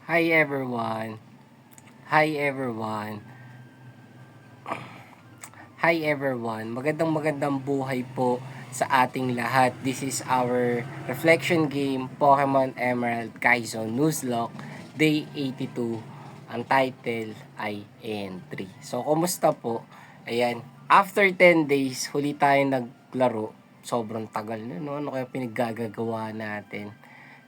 Hi everyone. Hi everyone. Hi everyone. Magandang buhay po sa ating lahat. This is our reflection game, Pokemon Emerald Kaizo Nuzlocke, Day 82. Ang title ay Entry. So, kumusta po? Ayan. After 10 days, huli tayo naglaro. Sobrang tagal na, no? Ano kaya pinaggagawa natin?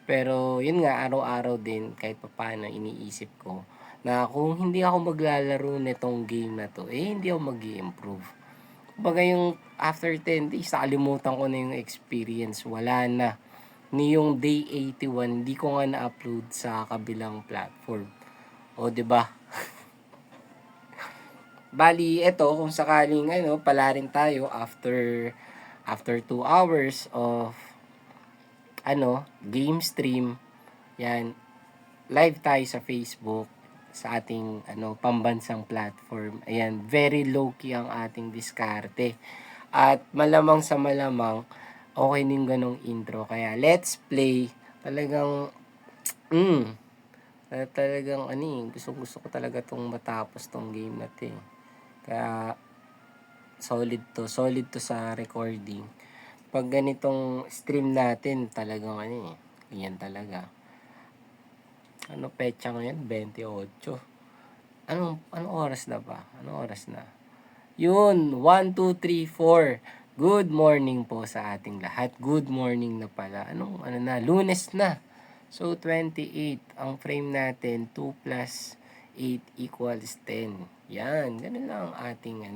Pero yun nga, araw-araw din kahit papaano iniisip ko na kung hindi ako maglalaro nitong game na to, hindi ako mag improve. Kumbaga yung after 10 days, nakalimutan ko na yung experience. Wala na. Ni yung day 81, di ko nga na-upload sa kabilang platform. O, 'di ba? Bali, eto, kung sakaling pala rin tayo after 2 hours of game stream, yan, live tayo sa Facebook sa ating pambansang platform. Ayan, very low key ang ating diskarte. At malamang sa malamang okay ning ganong intro. Kaya let's play. Talagang talagang gusto ko talaga tong matapos tong game na 'to. Kaya solid to sa recording. Pag ganitong stream natin, talagang ganyan talaga. Ano petsa ngayon? 28. Anong oras na ba? Anong oras na? Yun, 1, 2, 3, 4. Good morning po sa ating lahat. Good morning na pala. Lunes na. So, 28. Ang frame natin, 2 plus 8 equals 10. Yan, ganun lang ang ating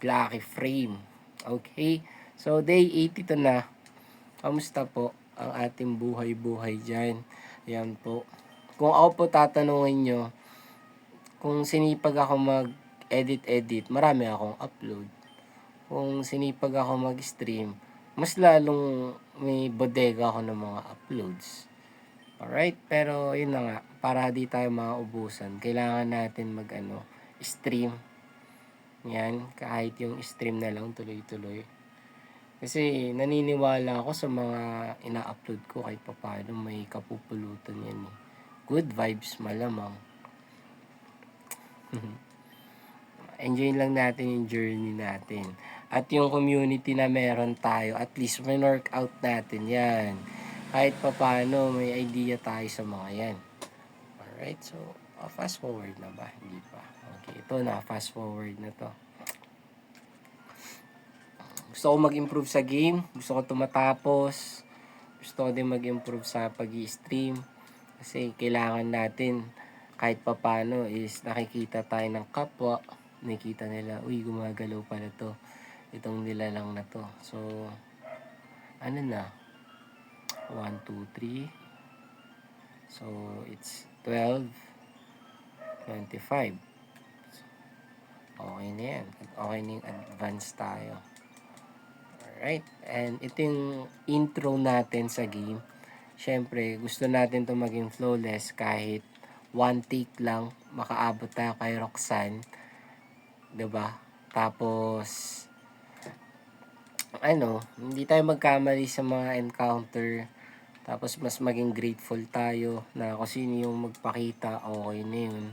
lucky frame. Okay? So, day 82 na. Kamusta po ang ating buhay-buhay dyan? Yan po. Kung ako po tatanungin nyo, kung sinipag ako mag-edit, marami akong upload. Kung sinipag ako mag-stream, mas lalong may bodega ako ng mga uploads. Alright, pero yun na nga, para di tayo maubusan, kailangan natin stream. Yan, kahit yung stream na lang tuloy-tuloy. Kasi naniniwala ako sa mga ina-upload ko kahit papaano may kapupulutan yan eh. Good vibes malamang. Enjoy lang natin yung journey natin. At yung community na meron tayo, at least may workout natin yan. Kahit papaano may idea tayo sa mga yan. Alright, so fast forward na ba? Hindi pa. Okay, ito na, fast forward na to. Gusto ko mag-improve sa game. Gusto ko tumatapos. Gusto ko din mag-improve sa pag-i-stream. Kasi kailangan natin kahit papano is nakikita tayo ng kapwa. Nakikita nila, uy, gumagalaw pala to. Itong nilalang na to. So, ano na? 1, 2, 3. So, it's 12, 25. Okay na yan. Okay na yung advance tayo. Alright. And ito yung intro natin sa game. Siyempre, gusto natin to maging flawless kahit one take lang. Makaabot tayo kay Roxanne. 'Di ba? Tapos, hindi tayo magkamali sa mga encounter. Tapos, mas maging grateful tayo na kung sino yung magpakita, okay na yun.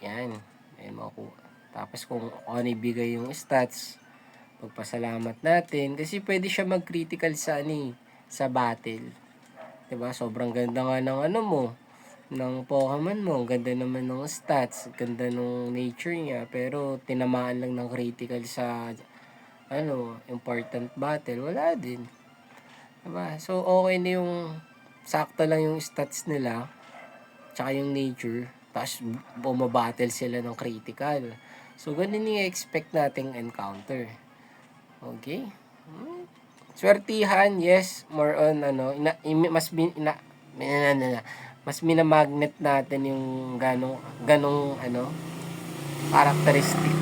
Yan. Ayan, tapos kung ano ibigay yung stats, pagpasalamat natin. Kasi pwede siya mag-critical sa battle. 'Di ba? Sobrang ganda nga ng mo, ng Pokemon mo. Ganda naman ng stats, ganda ng nature niya, pero tinamaan lang ng critical sa important battle. Wala din. 'Di ba? So okay na yung sakto lang yung stats nila, tsaka yung nature, tapos bumabattle sila ng critical. So ganun yung expect nating encounter. Okay? Swertihan, yes, more on mas minamagnet natin yung ganong characteristic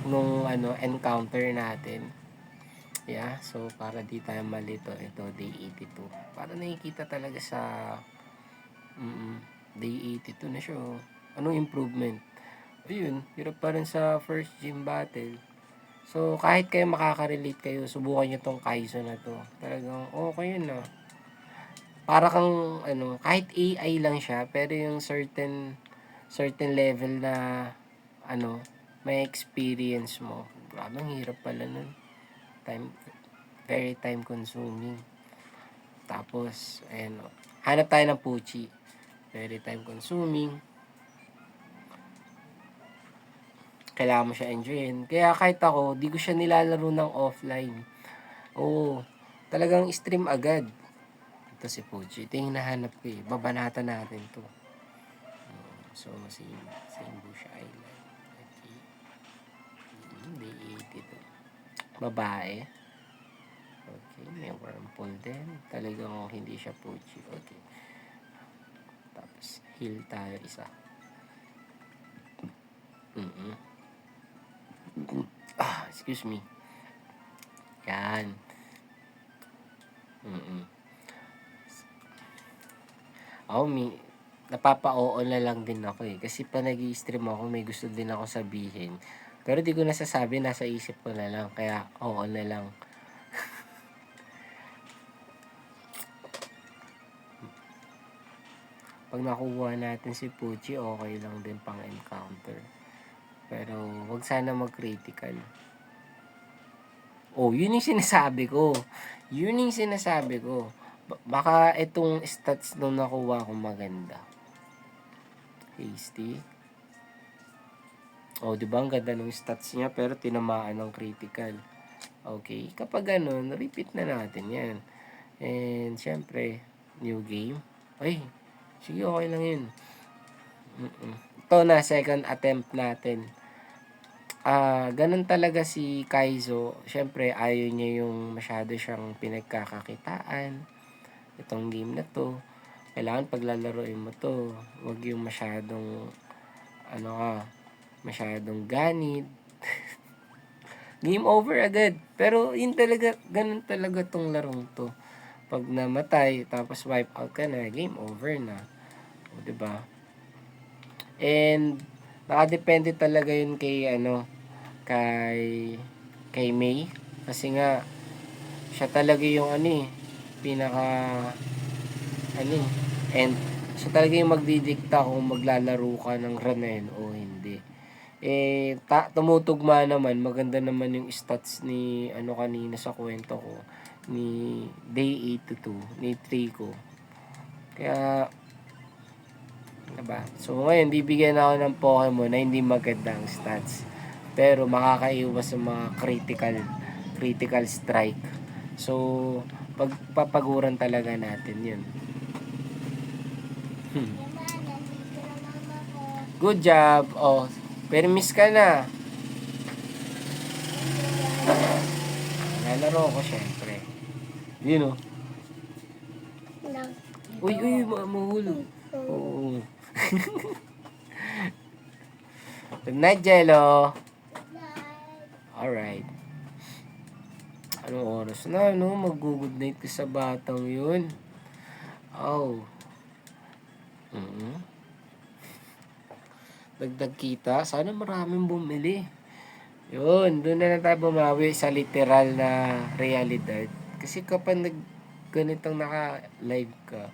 nung encounter natin. Yeah, so para di tayo malito, ito day 82. Para nakikita talaga sa day 82 na siya. Anong improvement? Ayun, hirap pa rin sa first gym battle. So, kahit kayo makaka-relate kayo, subukan nyo tong Kaizo na to. Talagang okay yun para kang ano, kahit AI lang siya, pero yung certain level na ano, may experience mo. Grabe, ang hirap pala nun. Very time consuming. Tapos, ayan, hanap tayo ng Pucci. Very time consuming. Kailangan mo siya enjoyin. Kaya kahit ako, di ko siya nilalaro ng offline. Oo, talagang stream agad. Ito si Pucci. Ito yung hinahanap ko eh. Babanatan natin to. So, same Bush Island. Okay. Day 82. Babae. Okay, may wormhole din. Talagang hindi siya Pucci. Okay. Tapos, heal tayo isa. Excuse me. Yan. Ako, napapa-oo na lang din ako eh. Kasi pa nag-i-stream ako, may gusto din ako sabihin. Pero di ko nasasabi, nasa isip ko na lang. Kaya, oo na lang. Pag nakuha natin si Pucci, okay lang din pang encounter. Pero, wag sana mag-critical. Oh, yun yung sinasabi ko. Yun yung sinasabi ko. Baka itong stats nung nakuha ko maganda. Hasty. Oh, di ba ang ganda ng stats niya pero tinamaan ng critical. Okay, kapag ganun, repeat na natin yan. And, syempre, new game. Ay, sige, okay lang yun. Ito na, second attempt natin. Ganun talaga si Kaizo. Syempre, ayaw niya yung masyado siyang pinagkakakitaan. Itong game na to. Kailangan paglalaroin mo to, wag yung masyadong, ano ka, masyadong ganid. Game over agad. Pero yun talaga, ganun talaga tong larong to. Pag namatay, tapos wipe out ka na, game over na. O, diba? And, nakadepende talaga yun kay, kay May. Kasi nga, siya talaga yung pinaka, and siya talaga yung magdidikta kung maglalaro ka ng Ranel o hindi. Tumutugma naman, maganda naman yung stats ni kanina sa kwento ko ni Day 82 ni Trico. Kaya diba? So ngayon bibigyan ako ng Pokemon na hindi magandang stats. Pero makakaiwas sa mga critical strike. So pagpapaguran talaga natin 'yun. Good job. Oh, permis ka na. Lalaro ko syempre. Yun oh. Uy, mahulog. Oo. Good night, Jello. Alright. Anong oras na, no? Mag-good night ka sa batang yun. Oh. Dagdag kita. Sana maraming bumili. Yun, doon na lang tayo bumawi sa literal na realidad. Kasi kapag ganitong naka-live ka,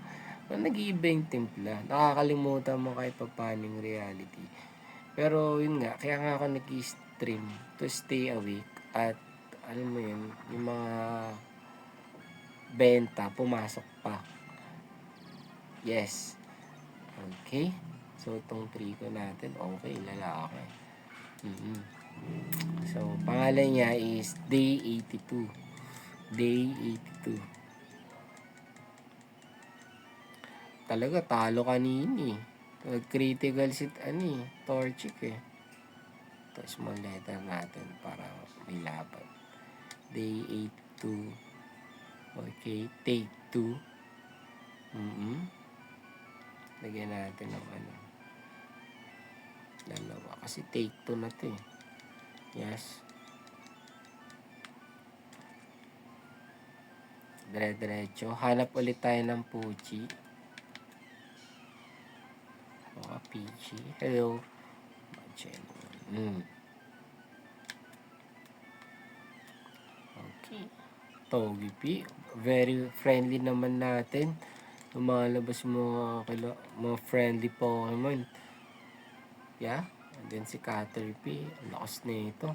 nag-iiba yung timpla. Nakakalimutan mo kahit papaning reality. Pero yun nga, kaya nga ako nag-stream to stay awake at alam mo yun, yung mga benta, pumasok pa. Yes. Okay. So, itong trigo natin, okay, lalaki. So, pangalan niya is Day 82. Day 82. Talaga, talo kanini. Critical sit, Torchic eh. Ito, small letter natin para may laban. Day 82. Okay, take 2. Lagyan natin ng dalawa. Kasi take 2 na to eh. Yes. Dire-diretso. Hanap ulit tayo ng Pucci. PG. Hello. Okay. Togepi. Very friendly naman natin. lumalabas mga friendly Pokemon. Yeah? And then si Caterpie, ang lakas na ito.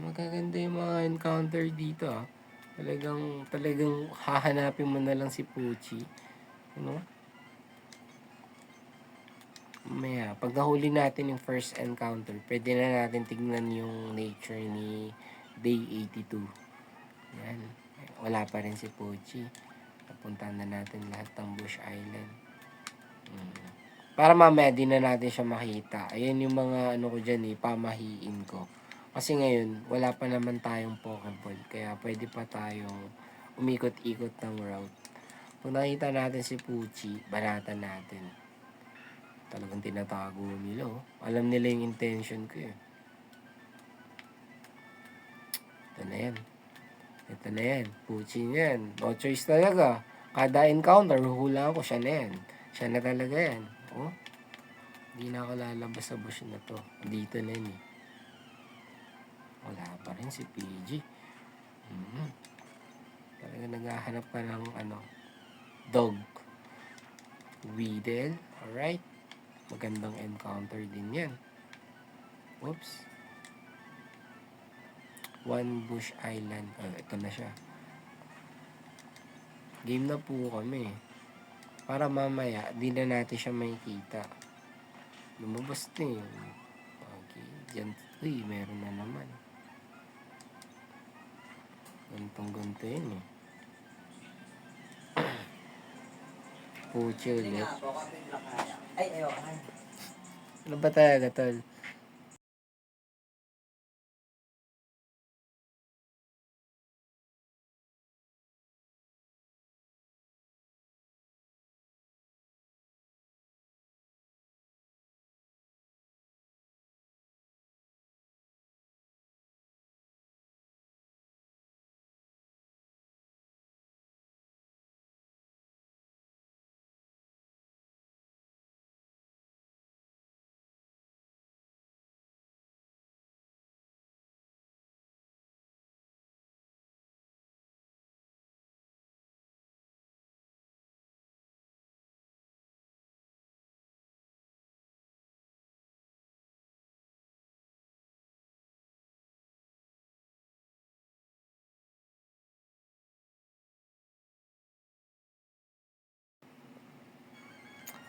Magaganda yung mga encounter dito ah. Talagang hahanapin mo na lang si Pucci. You know? Maya, pag nahuli natin yung first encounter, pwede na natin tignan yung nature ni Day 82. Yan. Wala pa rin si Pucci. Napuntahan na natin lahat ng Bush Island. Para mamaya di na natin siya makita. Ayan yung mga ano ko dyan pamahiin ko. Kasi ngayon, wala pa naman tayong Pokeball. Kaya pwede pa tayong umikot-ikot ng route. Kung nakita natin si Pucci, banatan natin. Talagang tinatago nila. Oh. Alam nila yung intention ko eh. Ito na yan. Ito na yan. Pucci yan. No choice talaga. Kada encounter, huhulaan ko siya na yan. Siya na talaga yan. Oh. Hindi na ako lalabas sa bush na to. Dito na yun eh. Wala pa rin si PG. Talaga naghahanap ka ng dog. Weedle. Alright. Magandang encounter din yan. Oops. One Bush Island. Ito na siya. Game na po kami. Para mamaya, di na natin siya makikita. Lumabas na yun. Okay. Diyan. Uy, meron na naman. Gantong-ganto yun eh. Puchi ulit. Ano ba talaga, tol?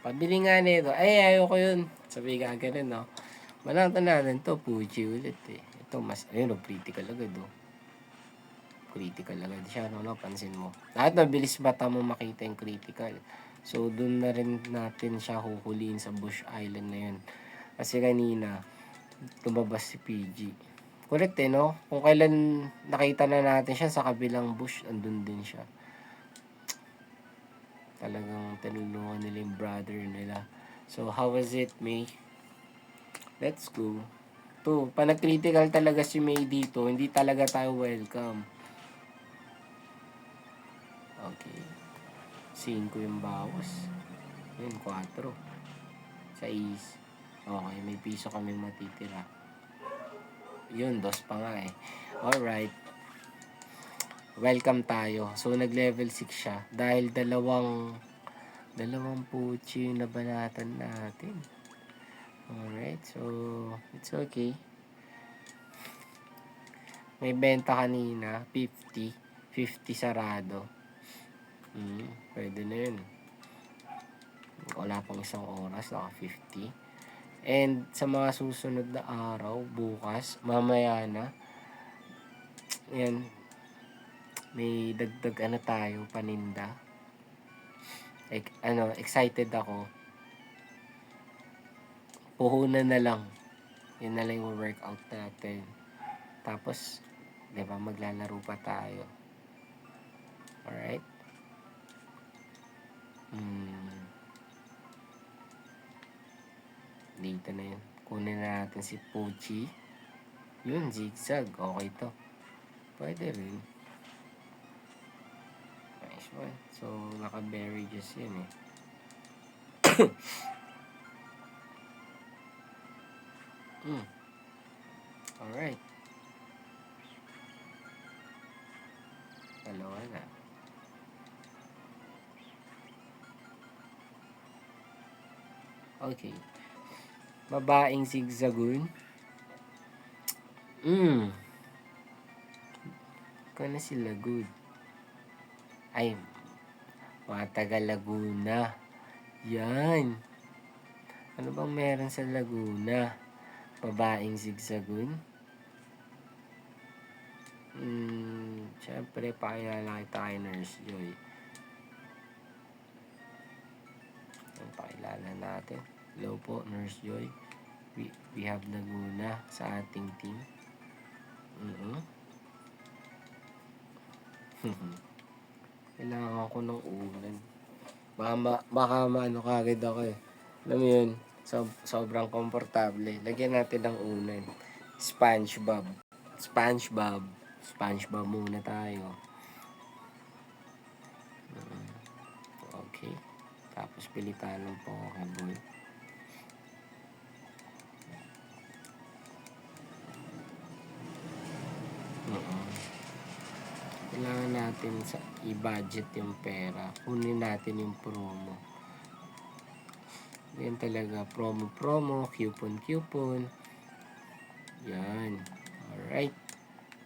Pabili nga nito. Ay, ayoko yun. Sabi ka ganun, no? Malatan natin to, Puchi ulit eh. Ito, mas, ayun, critical agad, oh. Critical agad siya, no? Pansin mo. Lahat mabilis mata mo makita yung critical. So, dun na rin natin siya huhuliin sa Bush Island na yun. Kasi kanina, lumabas si PG. Correct eh, no? Kung kailan nakita na natin siya sa kabilang bush, andun din siya. Talagang tinulungan nila yung brother nila. So, how was it, May? Let's go. To, panag-critical talaga si May dito, hindi talaga tayo welcome. Okay. 5 yung bawas. Yun, 4. 6. Okay, may piso kami matitira. Yun, 2 pa nga eh. Alright. Welcome tayo. So, nag-level 6 siya. Dahil dalawang Puchi yung nabanatan natin. Alright, so, it's okay. May benta kanina, 50. 50 sarado. Pwede na yun. Wala pang isang oras, naka 50. And sa mga susunod na araw, bukas, mamaya na, yan, may dagdag tayo, paninda. Excited ako. Puhunan na lang. Yun na lang yung workout natin. Tapos, di ba, maglalaro pa tayo. Alright? Dito na yun. Kunin na natin si Pucci. Yun, zigzag. Okay to. Pwede rin. Nice one. So, naka-berry juice yun eh. Alright. Dalawa na. Okay. Babaeng zigzagoon. Ikaw na si Lagud. Ay, mga taga Laguna. Yan. Ano bang meron sa Laguna? Babaeng zigzagoon? Siyempre, pakilala kita kay Nurse Joy. Pakilala natin. Hello po, Nurse Joy. We have Laguna sa ating team. Kailangan ko ng ulan. Baka maano kagad ako eh. Alam mo yun, sobrang komportable. Lagyan natin ng ulan. SpongeBob. SpongeBob muna tayo. Okay. Tapos pilitan ng Pokeball. Kailangan natin i-budget yung pera. Kunin natin yung promo. Yan talaga. Promo. Coupon. Yan. Alright.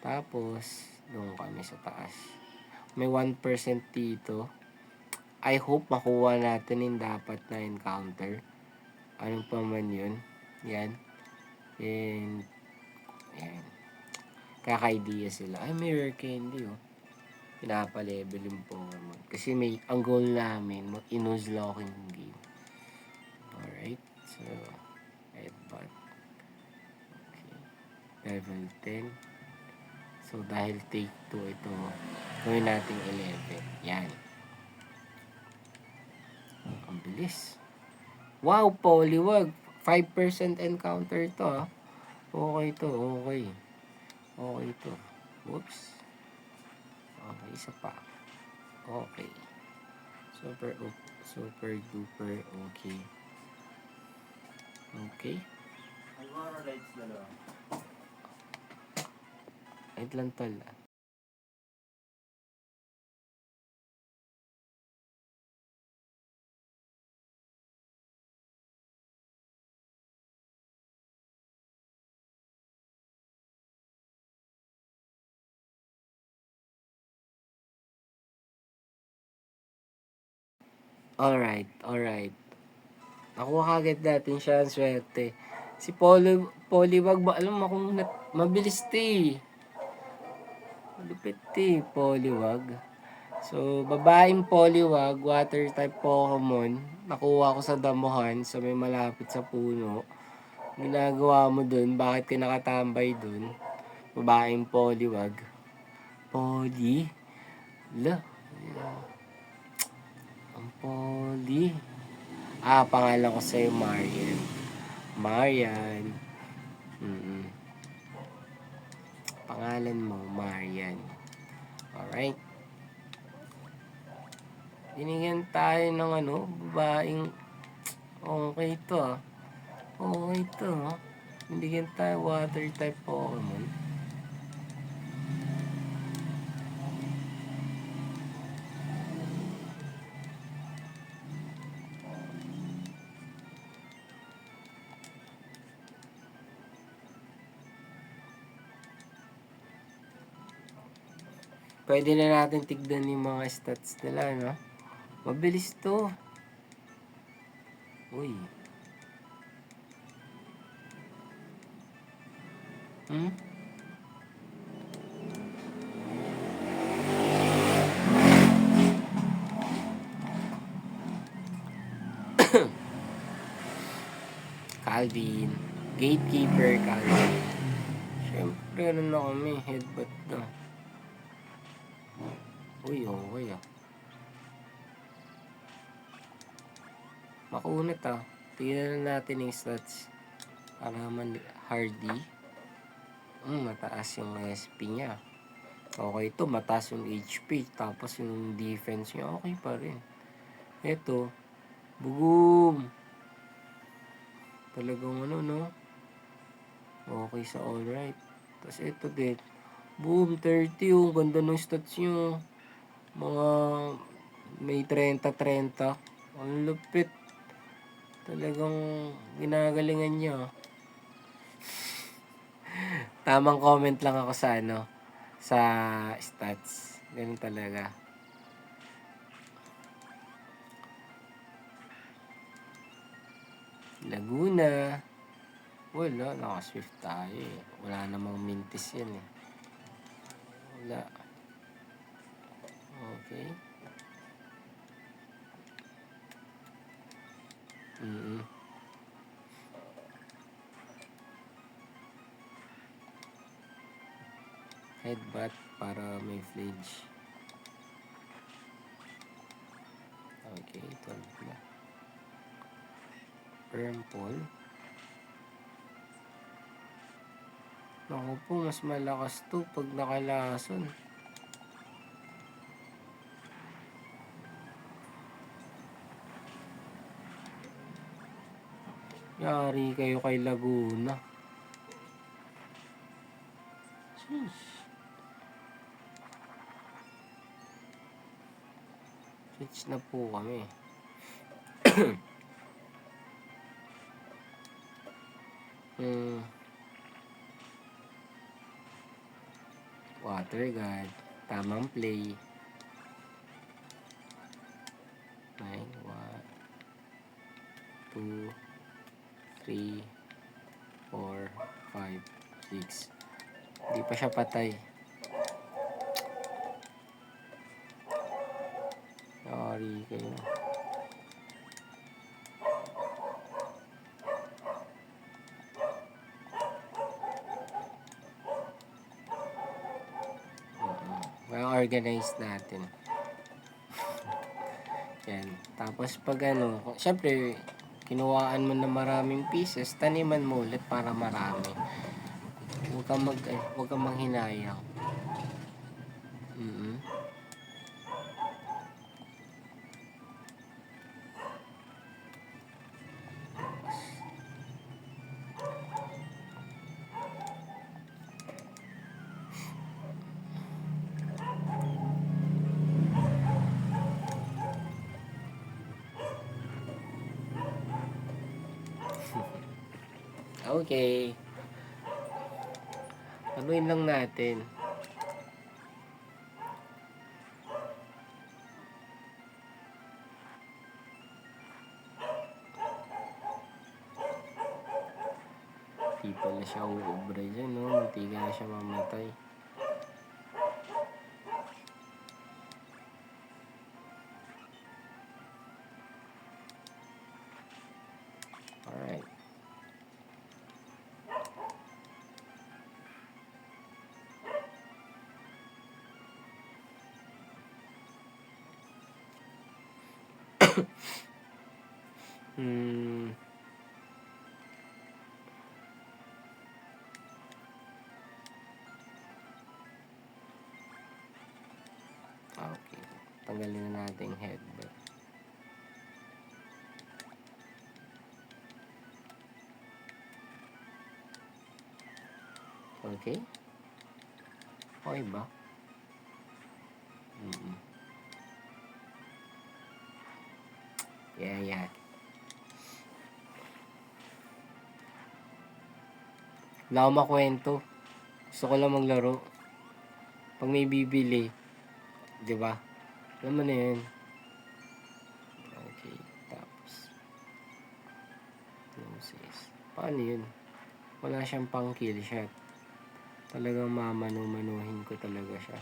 Tapos, doon kami sa taas. May 1% dito. I hope makuha natin yung dapat na encounter. Ano pa man yun. Yan. And, yan. Kaka-idea sila. Ay, may rare candy oh. Pinapa-level yung Pokemon. Kasi ang goal namin, inuzlocking yung game. Alright. So, headbutt. Okay. Level 10. So, dahil take 2 ito, gawin natin 11. Yan. Ang bilis. Wow, Poliwag. 5% encounter to ha. Okay to, okay. Okay to. Whoops. Okay, isa pa. Okay. Super duper okay. Okay. Wait lang tol. Alright. Nakuha kagad natin siya ang swerte. Si Poliwag ba? Alam mo kung mabilis eh. Malupit Poliwag. So, babaeng Poliwag, water type Pokemon. Nakuha ko sa damuhan, sa may malapit sa puno. Ginagawa mo dun, bakit ka nakatambay dun? Babaeng Poliwag. Poli? Ang Poli. Pangalan ko sa'yo, Marian. Pangalan mo, Marian. Alright. Binigyan tayo ng babaeng okay to ah. Okay to ah. Binigyan tayo water type Pokemon. Pwede na natin tignan yung mga stats nila, no? Mabilis to. Uy. Calvin. Gatekeeper Calvin. Siyempre, na kami. Headbutt na. Uy, okay ah. Makunat ah. Tingnan natin yung stats. Para naman hardy. Mataas yung SP niya. Okay to, mataas yung HP. Tapos yung defense niya, okay pa rin. Ito, boom! Talagang no? Okay sa alright. Tapos ito din. Boom, 30 yung ganda ng stats nyo. Mga may 30-30. Ang lupit. Talagang ginagalingan niya. Tamang comment lang ako sa sa stats. Ganun talaga. Laguna. Wala, naka-Swift tayo eh. Wala namang mintis yan eh. Wala. Okay. Headbutt para may flinch. Okay, 12 na. Permpol. Naku po, mas malakas to pag nakalason. Yari kayo kay Laguna. Sheesh. Switch na po kami. Water guard. Tamang play. 9, 1, 2, 3, 4, 5, 6. Hindi pa siya patay. Sorry kayo. Organize natin. Yan. Tapos pag syempre, kinuhaan mo na maraming pieces, taniman mo ulit para marami. Huwag kang manghinayang. Okay. Haluin lang natin. Di pala siya uubra dyan, no? Munti ka na siya mamatay. Alright. Okay. Tanggalin na natin yung headband. Okay? Okay ba? Yeah. Wala akong makwento. Gusto ko lang maglaro. Pag may bibili, di ba? Alam mo na yun. Okay, tapos paano yun? Wala siyang pang kill shot. Talagang mamanu-manuhin ko talaga siya.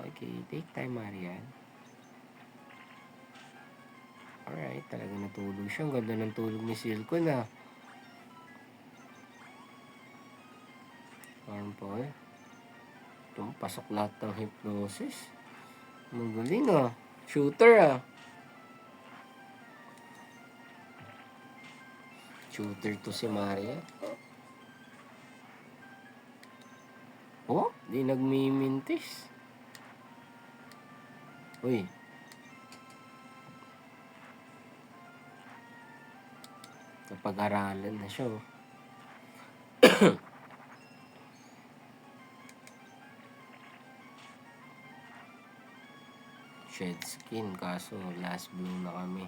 Okay, take time, Marian. Alright, talagang natulog siya. Ang ganda ng tulog ni Silco na. Permpol. Pasok lahat ng hypnosis. Magaling ah. Shooter ah. Shooter to si Maria. Oh, di nagmimintis. Uy. Napag-aralan na siya oh. shed skin. Kaso, last blue na kami.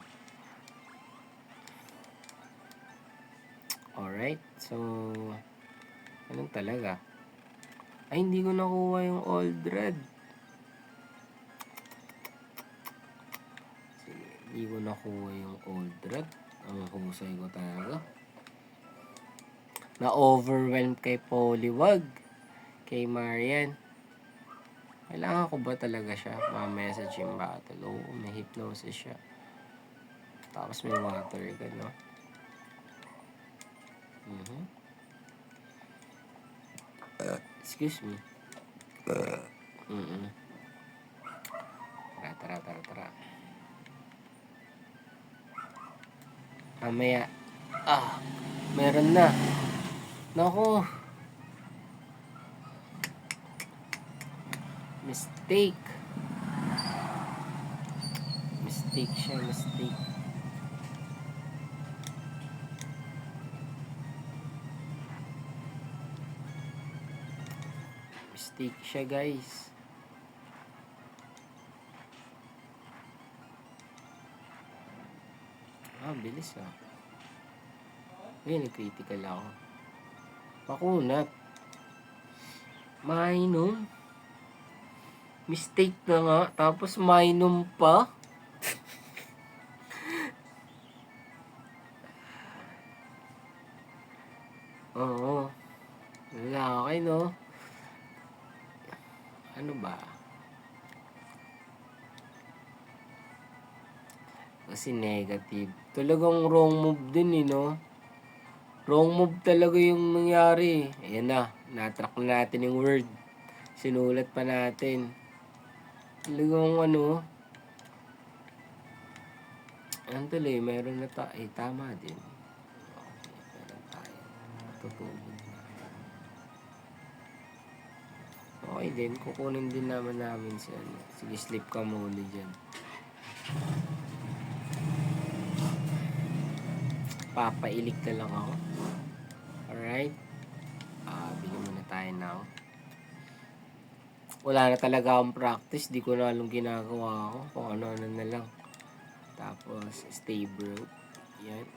Alright. So, anong talaga? Ay, hindi ko nakuha yung old red. Hindi ko nakuha yung old red. Ang husay ko talaga. Na-overwhelmed kay Poliwag. Kay Marian. Kailangan ko ba talaga siya? Mamaya sa gym battle. Oo, may hypnosis siya. Tapos may water gun, no? Excuse me. Tara. Mamaya. Meron na. Naku. Mistake siya. Mistake siya, guys. Bilis Uy, nag-critical ako. Makunat. Mainom. Mistake na nga. Tapos mainom pa. Oo. Lalaki, no? Ano ba? Kasi negative. Talagang wrong move din, no? Wrong move talaga yung nangyari. Ayan na. Natrack na natin yung word. Sinulat pa natin. Talagang ano tuloy, meron na tama din. Okay, meron tayo. Tutulog na. Okay din, kukunin din namin si Sige, sleep ka muna dyan. Papailik na lang ako. Alright? Bigyan muna tayo now. Wala na talaga akong practice. Di ko na alam ginagawa ko. Kung ano-ano na lang. Tapos, stay broke. Yan.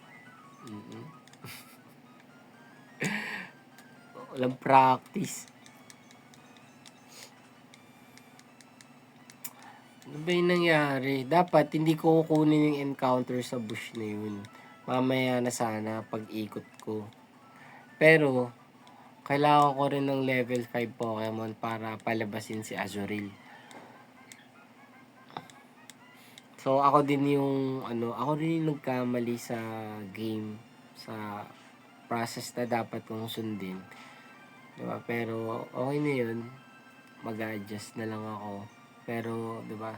Walang practice. Ano ba yung nangyari? Dapat hindi ko kukunin yung encounter sa bush na yun. Mamaya na sana pag-ikot ko. Pero, kailangan ko rin ng level 5 Pokemon para palabasin si Azurill. So, ako din yung nagkamali sa game, sa process na dapat kong sundin. Diba? Pero, okay na yun. Mag-adjust na lang ako. Pero, diba?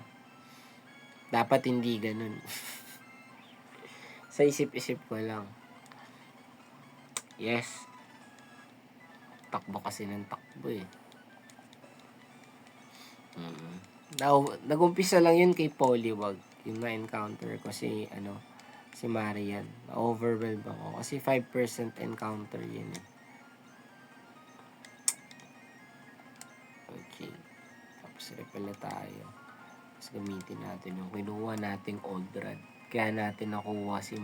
Dapat hindi ganun. Sa isip-isip ko lang. Yes. Takbo kasi ng takbo eh. Nag-umpisa lang yun kay Poliwag. Yung na-encounter ko si Marian. Na-overwhelmed ako. Kasi 5% encounter yun eh. Okay. Tapos repel na tayo. Tapos gamitin natin yung kinuha nating old rod. Kaya natin nakuha si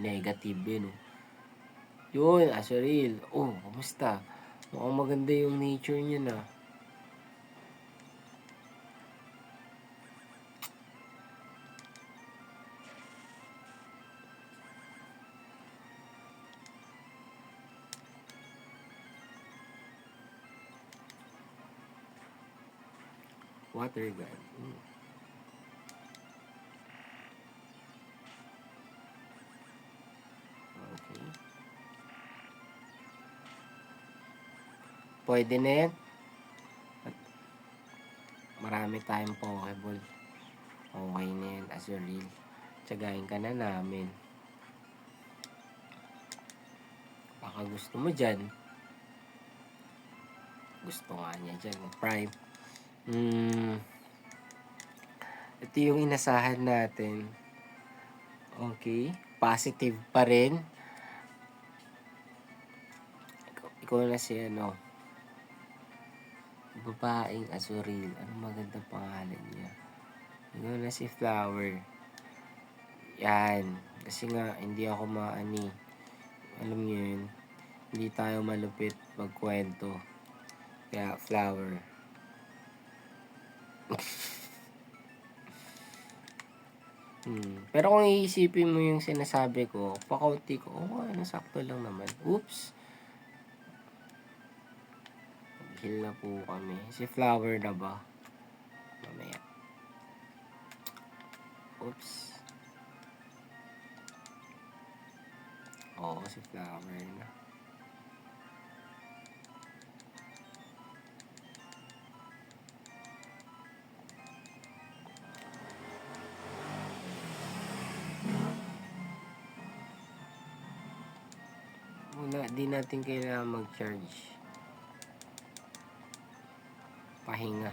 negative yun. Yun, Azurill. Kumusta? Mukhang maganda yung nature niya na. Water gun. Okay. Pwede na yan. At marami tayong Pokeball. Okay na yan, Azurill. Tsagayin ka na namin. Baka gusto mo dyan. Gusto nga niya dyan. Prime. Ito yung inasahan natin. Okay. Positive pa rin. Ikaw na si babaeng Azurill. Anong magandang pangalan niya? Ikaw na si flower. Yan. Kasi nga, hindi ako maani. Alam niyo yun. Hindi tayo malupit magkwento. Kaya flower. Pero kung iisipin mo yung sinasabi ko, pakaunti ko, sakto lang naman. Oops. Heal na po kami. Si flower na ba? Mamaya. Oops. Oo, si flower na. Di natin kailangan mag-charge. Pahinga.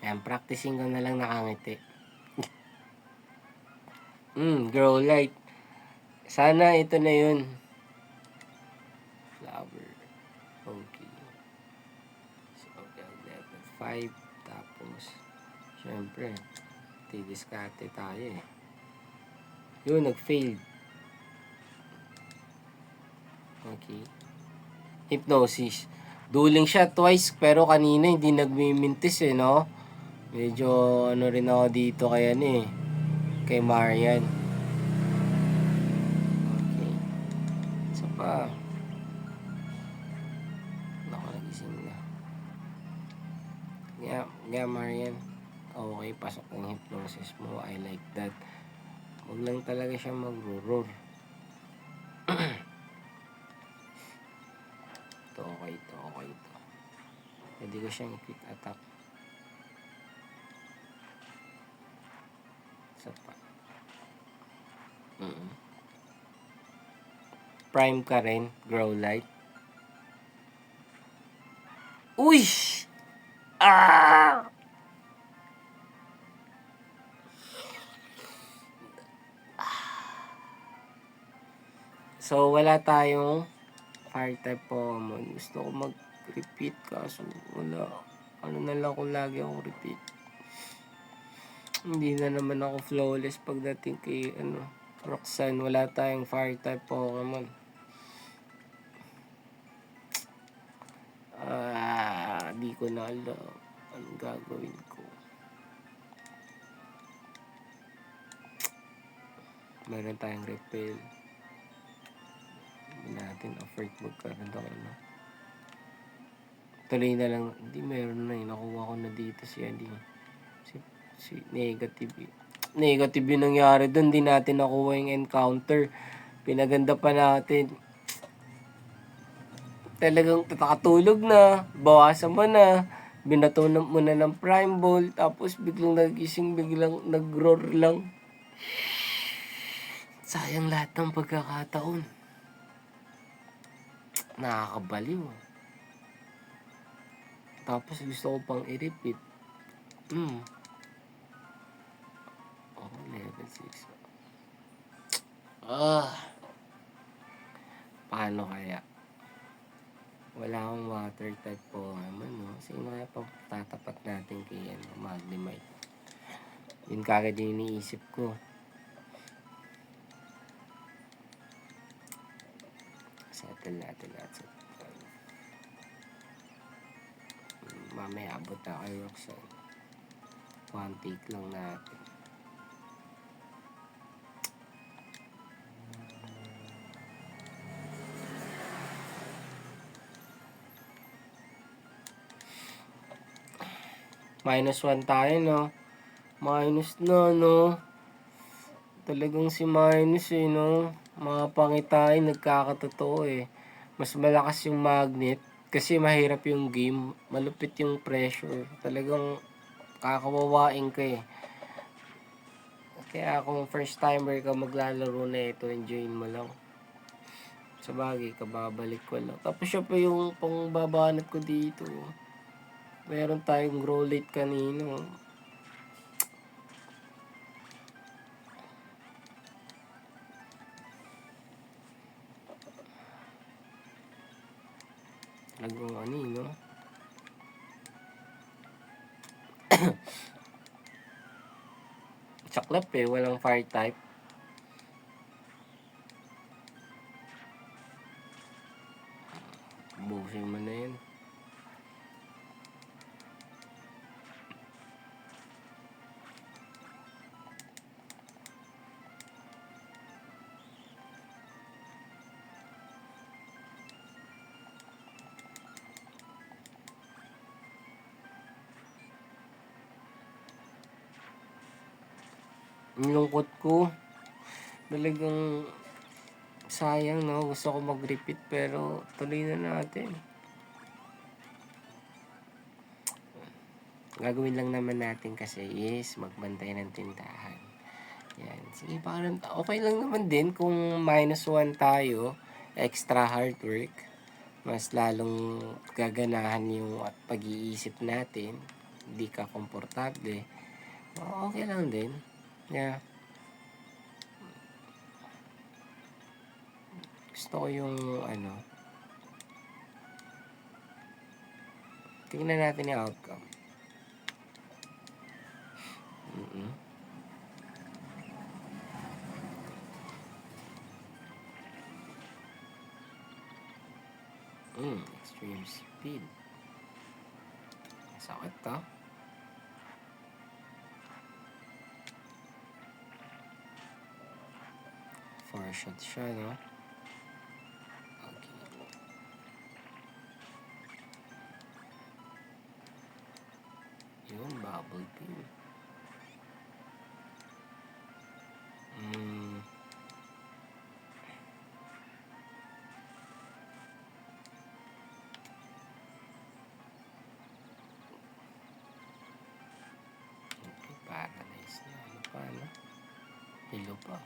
Yan, practicing ko na lang nakangiti. Grow light. Sana ito na yun. Flower. Okay. So, level 5. Tapos, syempre, didiskarte tayo eh. Yun, nag-failed. Okay. Hypnosis. Dueling siya twice, pero kanina hindi nagmimintis eh, no? Medyo ano rin ako dito kay kay Marian. Okay. Isa pa. Naku, nagising na. Yeah, Marian. Okay, pasok ng hypnosis mo. I like that. Huwag lang talaga siya mag-roar. Okay to. Pwede ko siyang quick attack. Isa pa. Prime ka rin, grow light. Uy! Ah! So, wala tayong fire type Pokemon. Gusto ko mag-repeat kaso wala. Ano na lang kung lagi akong repeat. Hindi na naman ako flawless pagdating kay Roxanne. Wala tayong fire type Pokemon. Di ko na alam anong gagawin ko. Meron tayong repel. Hindi natin afford magkaroon ako tuloy na lang. Hindi, meron na nakuha ko na dito si negative. Negative yung nangyari doon. Hindi natin nakuha yung encounter. Pinaganda pa natin. Talagang nakatulog na, bawasan mo na, binato mo na ng prime ball, tapos biglang nagising, biglang nag-roar lang. Sayang lahat ng pagkakataon. Nakakabaliw. Tapos gusto ko pang i-repeat. Level 6. Paano kaya? Wala akong water type Pokemon, no? Sino kaya pa tatapat natin kay Magnemite? Yun kagad yung iniisip ko. Settle natin lahat. Mamaya abot na kay Roxanne. One take lang natin. -1 tayo, no? Minus na, no? Talagang si minus no? Mga pangitain nagkakatotoo Mas malakas yung magnet kasi mahirap yung game. Malupit yung pressure. Talagang kakawawain ka Kaya kung first timer ka maglalaro na ito, enjoyin mo lang. Sabagay, kababalik ko lang. Tapos siya pa yung pangbabanat ko dito. Meron tayong grow late kanino. Talagang ano eh, no? Saklap eh, walang fire type. Busin mo na yun. Ang lungkot ko. Talagang sayang, no? Gusto ko mag-repeat pero tuloy na natin. Gagawin lang naman natin kasi is magbantay ng tindahan. Yan. Sige, parang okay lang naman din kung -1 tayo, extra hard work. Mas lalong gaganahan yung at pag-iisip natin. Hindi ka komportable. Okay lang din. Yeah. Gusto ko yung ano. Tingnan natin yung outcome. Extreme speed. Sakit to. 4 shots siya, no? Okay. Yun, bubble pin. Okay, paralyze na. Ano pa, no? Hilo pa.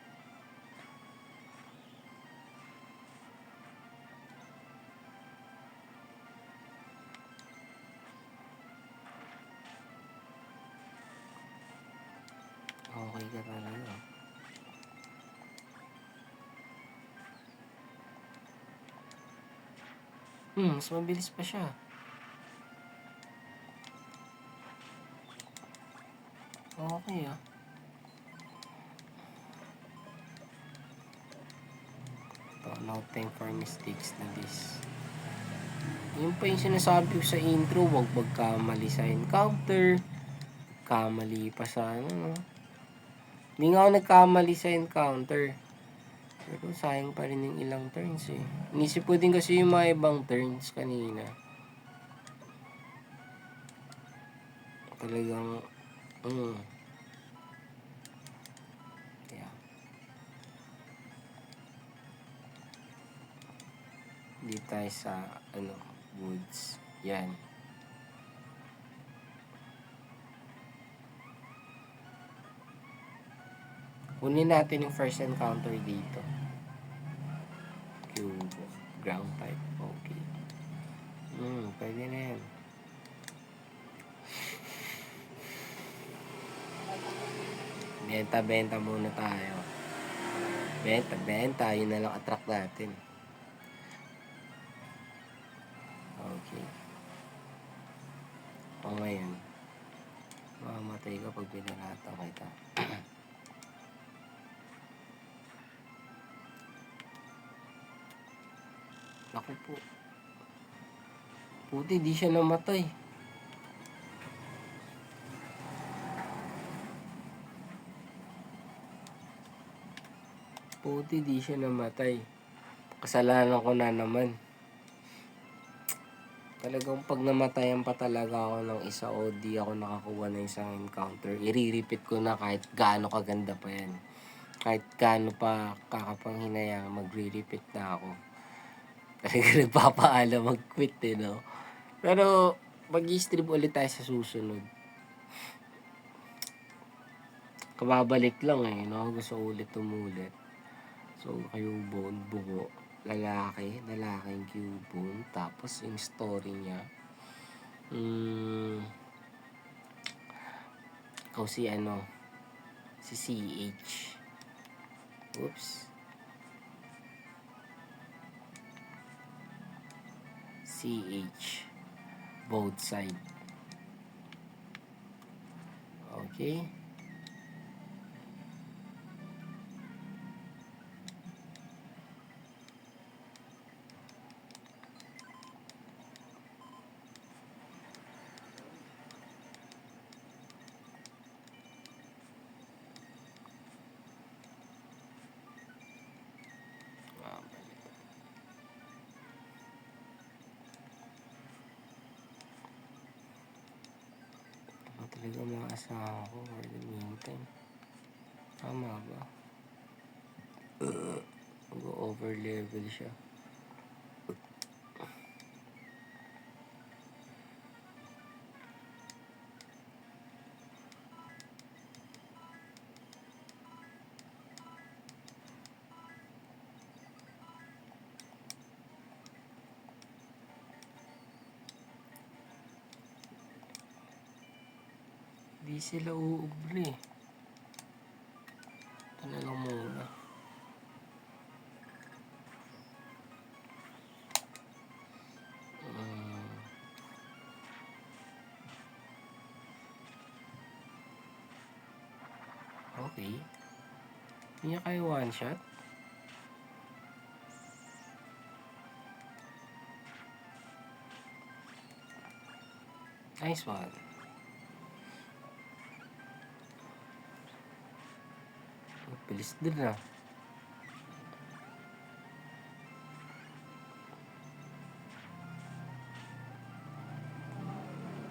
Okay ka talaga. Mas mabilis pa siya. Okay ah. No time for mistakes na this. Yun pa yung sinasabi ko sa intro, wag magkamali sa encounter. Kamali pa sa ano, no? Hindi nga ako nagkamali sa encounter. Pero sayang pa rin yung ilang turns eh. Inisip ko din kasi yung mga ibang turns kanina. Talagang, yeah. Di tayo sa, woods. Yan. Kunin natin yung first encounter dito. Cube, ground type. Okay. Pwede na yan. Benta muna tayo. Benta. Yun na lang attract natin. Okay. O ngayon, mamamatay ka pag binalatan kita. Naku po. Puti, di siya namatay. Puti, di siya namatay. Kasalanan ko na naman. Talagang pag namatayan pa talaga ako ng isa o di ako nakakuha ng isang encounter, i-repeat ko na kahit gaano kaganda pa yan. Kahit gaano pa kakapanghinayang, magre-repeat na ako. Talaga nagpapaalam mag-quit eh, no? Pero, mag-i-stream ulit tayo sa susunod. Kababalik lang eh, no? Gusto ulit umulit. So, Cubone, bungo. Lalaking Cubone. Tapos, yung story niya. Ikaw si si CH. Oops. CH. Both side. Okay. Talaga mga asawa ko for the meantime. Tama ba? Mag-over level siya. Di sila uubli. Ito na lang muna. Okay. Hindi niya kayo one shot. Nice one. Bilis din ah.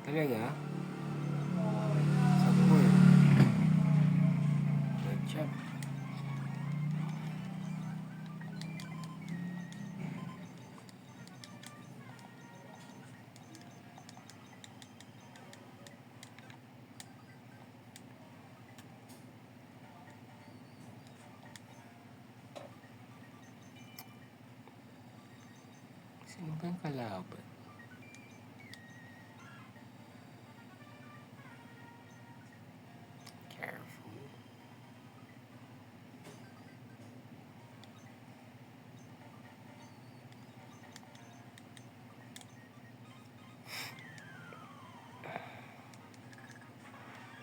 Talaga? Sabor. Good job. Sino ba yung kalaban? Careful.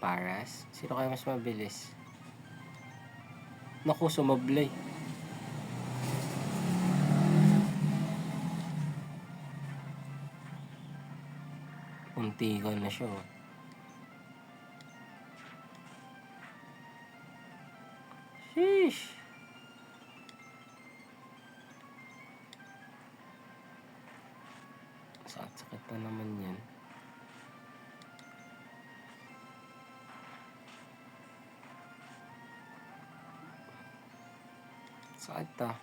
Paras? Sino kaya mas mabilis? Naku, sumablay. Untikan na siya. Sheesh. Sakit na naman yan. Sakit ah.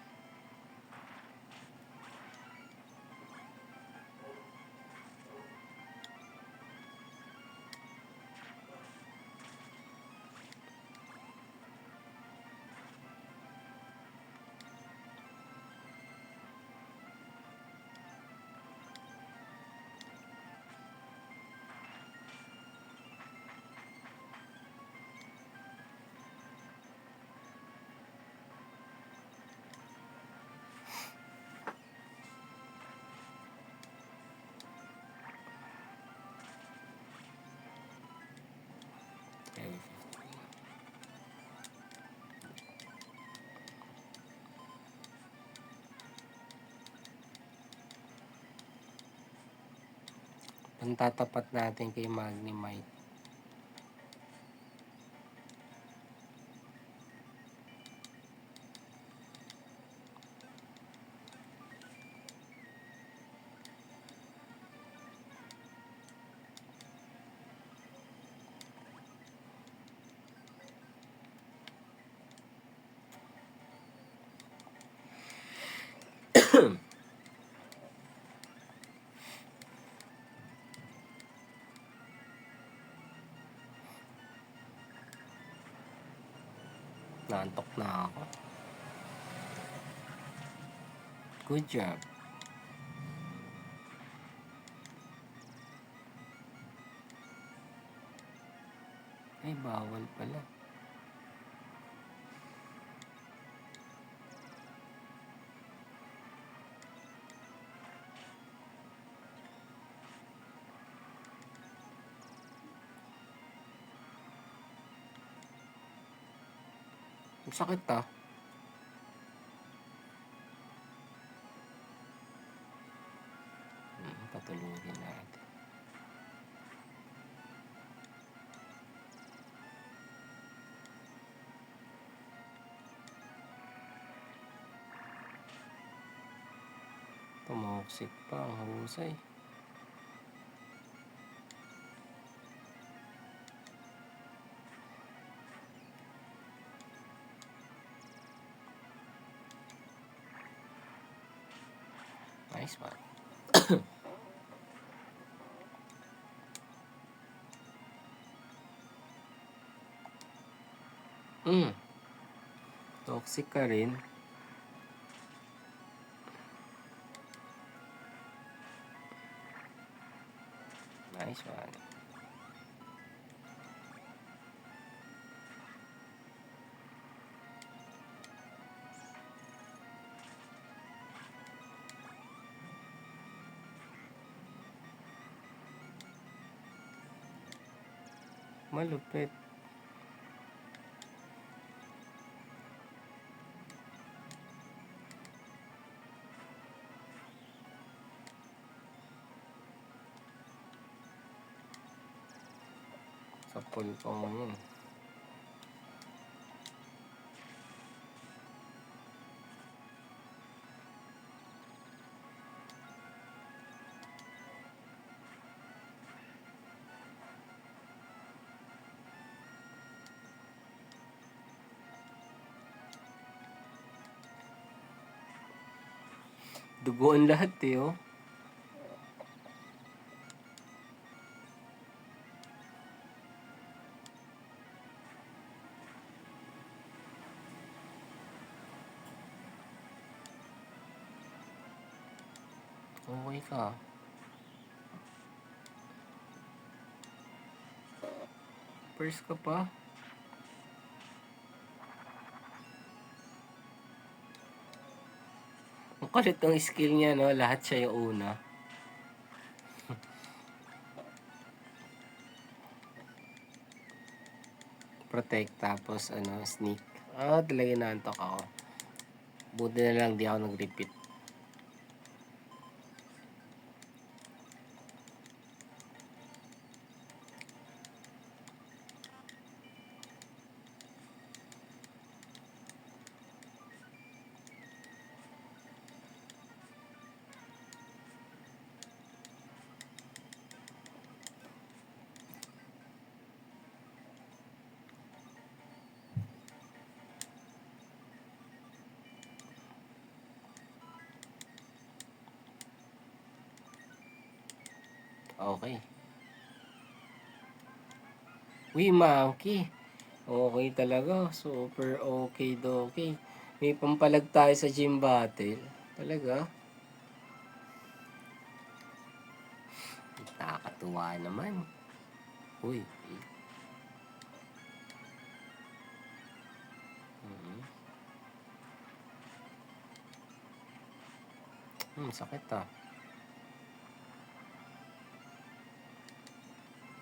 Pantatapat natin kay Magnemite. Naantok na ako. Good job. Ay, bawal pala. Ang sakit ah. Patulugin natin. Tumoxic pa, ang husay. Nice one. Toxic ka rin. Nice one. Malupit. Sa pulpong mo yun. Duguan lahat eh, oh. Okay ka. First ka pa. Ang kulit ng skill niya, no? Lahat siya yung una. Protect, tapos sneak. Talaga naantok ako. Buti na lang di ako nag-repeat. Okay. Uy, monkey. Okay talaga. Super okay dokie. May pampalag tayo sa gym battle. Talaga. Nakakatuwa naman. Uy. Sakit ah.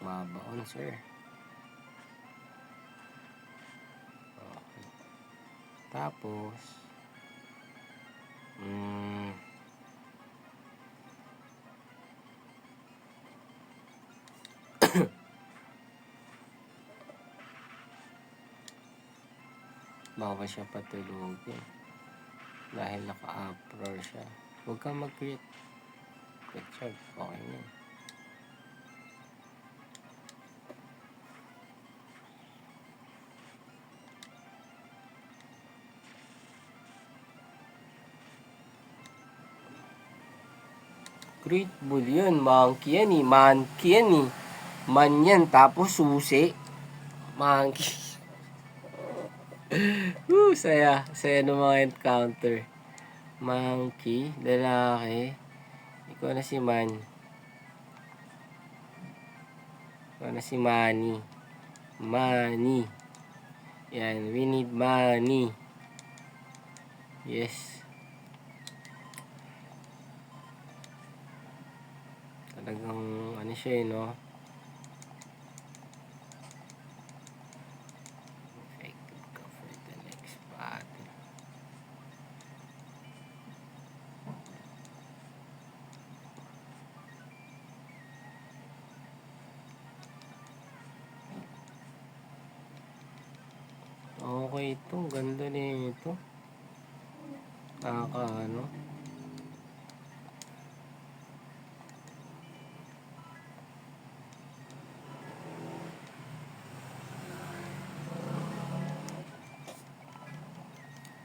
Mabaon, sir. Okay. Tapos, bawal siya patulugin. Dahil naka-uproar siya. Huwag kang mag-crit. Good job. Okay na. Great Bull yun. Monkey yan eh. Monkey yan eh. Man yan. Tapos susi. Monkey. Saya. Saya ng mga encounter. Monkey. Lalaki. Ikaw na si Man. Ikaw na si Manny. Money. Yan. We need money. Yes. Talagang siya no? Effective ka for the next Okay ito. Ganda nito. Nakakaano.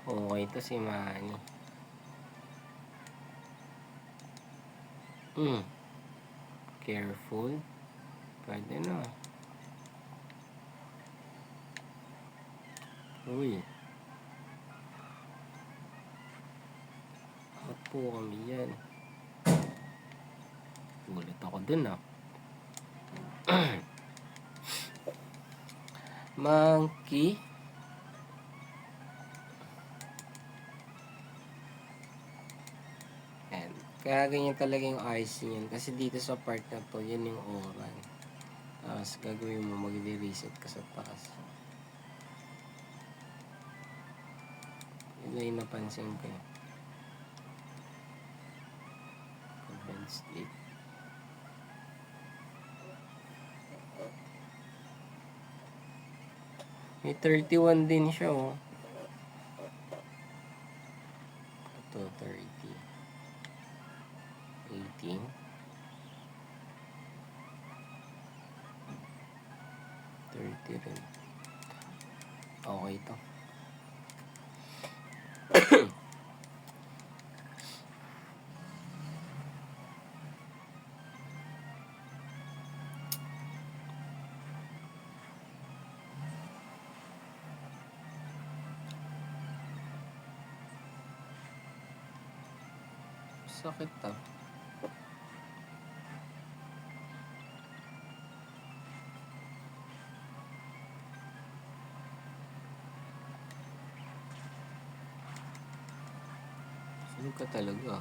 Okay ito si Manny. Careful. Pwede na. Uy. Bakit po kami yan? Gulat ako dun Monkey. Ayan. Kaya ganyan talaga yung icing yan. Kasi dito sa part na to, yan yung oran. Tapos gagawin mo, mag-reset ka sa taas. Yun lang yung napansin ko. Convent state. May 31 din siya Ito, 30. 18. 30 rin. Okay ito. Sakit Sunog ka talaga.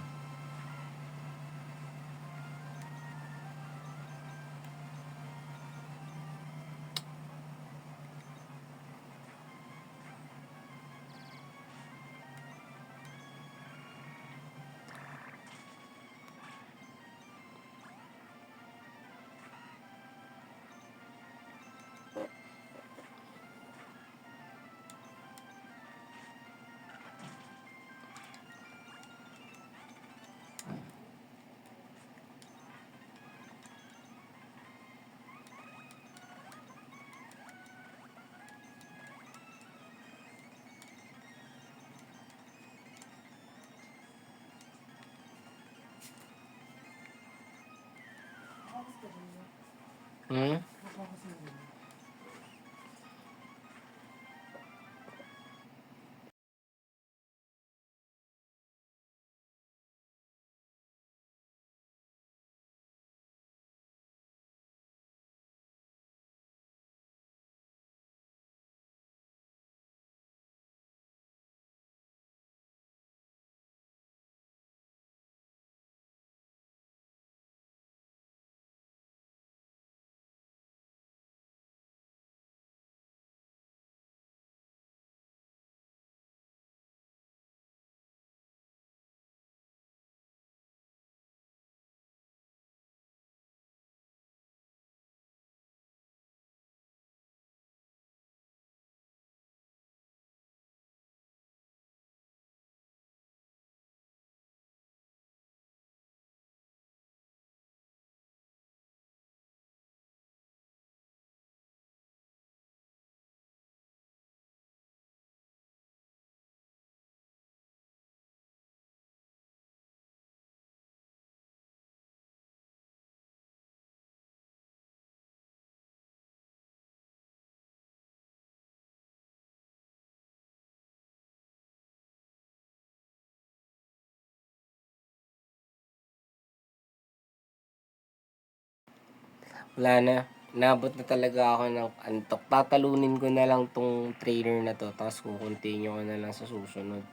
Wala na. Nabot na talaga ako ng antok. Tatalunin ko na lang tong trainer na to. Tapos kukontinue ko na lang sa susunod.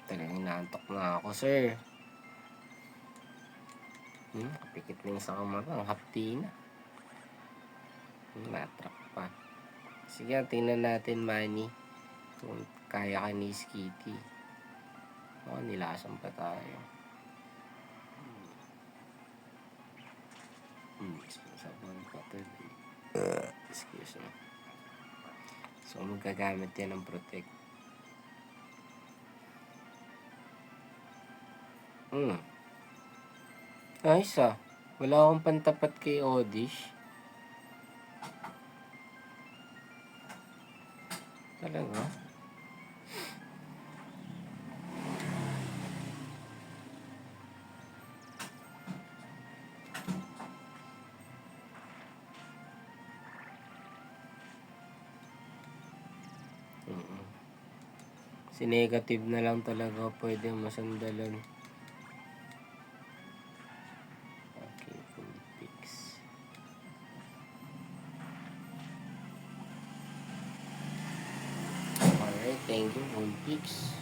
Talagang inaantok na ako, sir. Kapikit na yung sa kamata. Ang hapti na. Natrap pa. Sige, tingnan natin, Manny. Kung kaya ka ni Skitty. Nilasan pa tayo. Sabon pa to. Excuse me. So, magagamit yan ng protect. Ayos ah. Wala akong pantapat kay Odish. Talaga? Si negative na lang talaga pwede masandalan. Okay, full fix. Alright, thank you, full fix.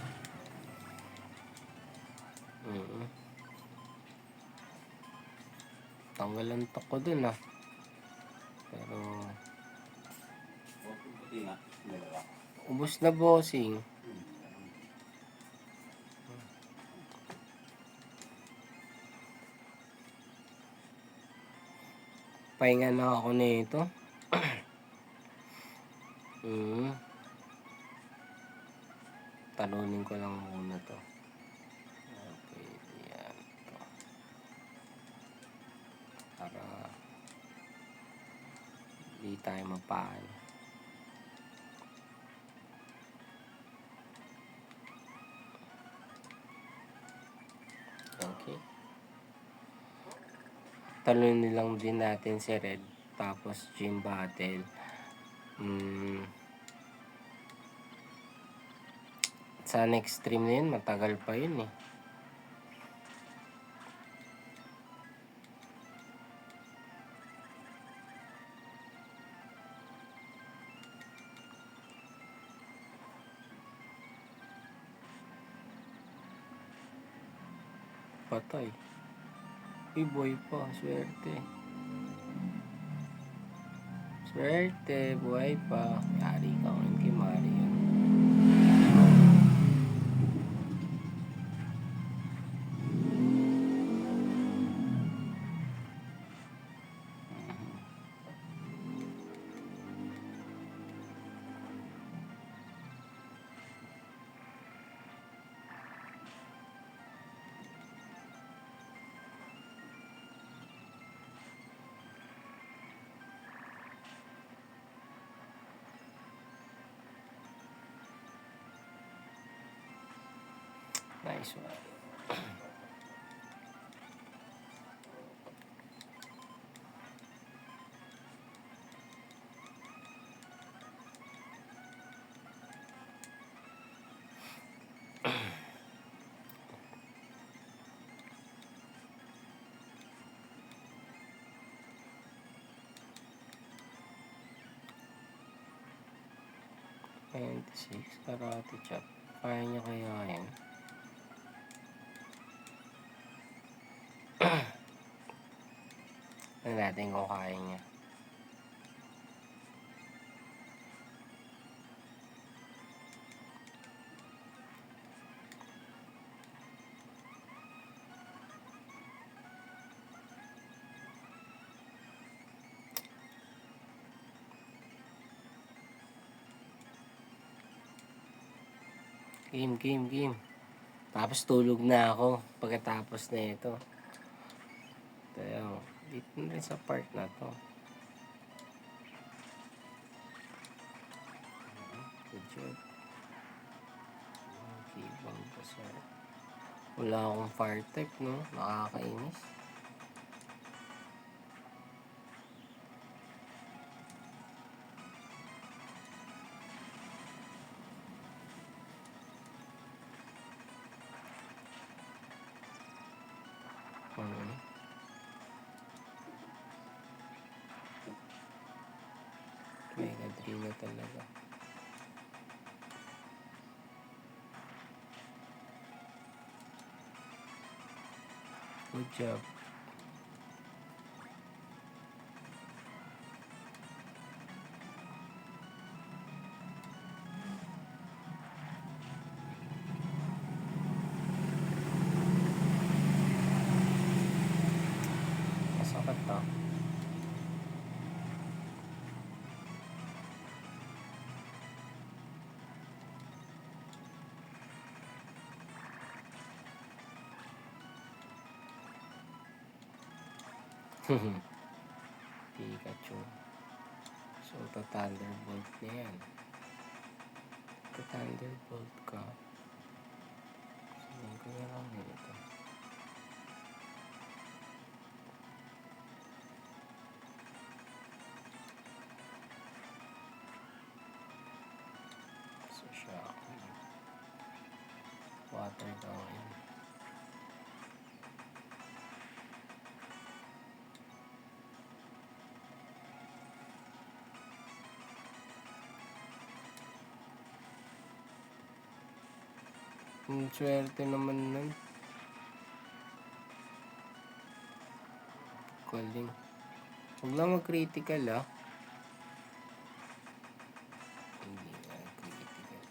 Tanggalan to ko dun ah. Pero ubos na bossing. Pahinga na ako nito. Talunin ko lang muna to. Okay, yan to. Para hindi tayo mapaan. Okay. Talunin lang din natin si Red. Tapos gym battle. Sa next stream na yun, matagal pa yun eh. Patay. Boy pa, swerte. Swerte, buhay pa. Yari ka ngayon kay Mario. Nice one. $96 karate chop. Kaya niya kaya yan? Ano natin kung kaya niya. Game. Tapos tulog na ako pagkatapos na ito. Kaya, dito na rin sa part na to. Good job. Okay, bang pasar. Wala akong fire type, no? Nakakainis. Mega 3 na talaga. Good job. Masakit to. Pikachu. So, Thunderbolt na yan. Thunderbolt ka. Sabihin ko na lang ito. So, Shockwave. Water going. Swerte naman nun. Calling. Huwag lang mag-critical Hindi nga critical.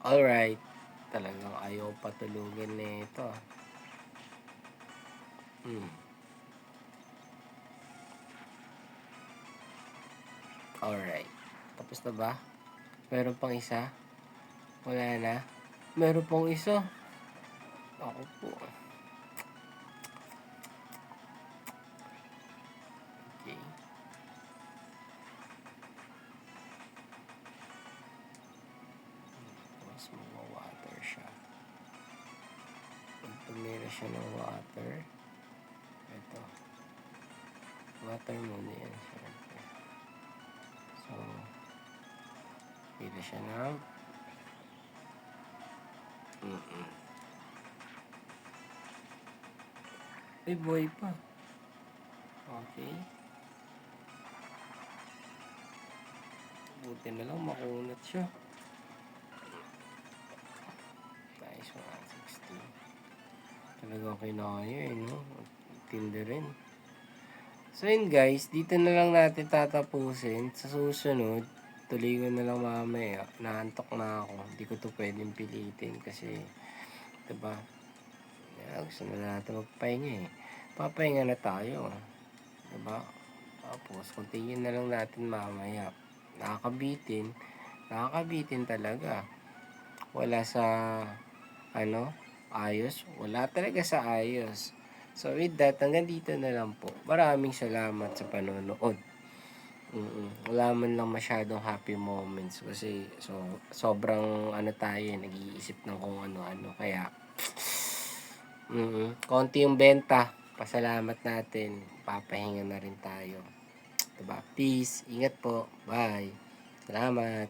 Alright. Talagang ayaw patulugin na ito. Alright. Tapos na ba? Meron pang isa? Wala na? Meron pang isa? Ako po. Okay. Mas water siya. Pag tumira siya ng water, ito. Water muna yan, syempre. So, pila siya ng Ay, boy pa. Okay. Buti na lang makunat siya. Nice, 160. Talagang kinaya no? Tindi rin. So yun guys, dito na lang natin tatapusin. Sa susunod, tuloy ko na lang mamaya. Naantok na ako. Hindi ko to pwedeng pilitin kasi, diba? Gusto na natin magpahinga Papahinga na tayo. Diba? Tapos, continue na lang natin mamaya. Nakakabitin talaga. Wala sa, ayos. Wala talaga sa ayos. So, with that, hanggang dito na lang po. Maraming salamat sa panonood. Wala man lang masyadong happy moments kasi sobrang tayo nag-iisip ng kung ano-ano. Kaya, konti yung benta. Pasalamat natin. Papahinga na rin tayo. Diba? Peace. Ingat po. Bye. Salamat.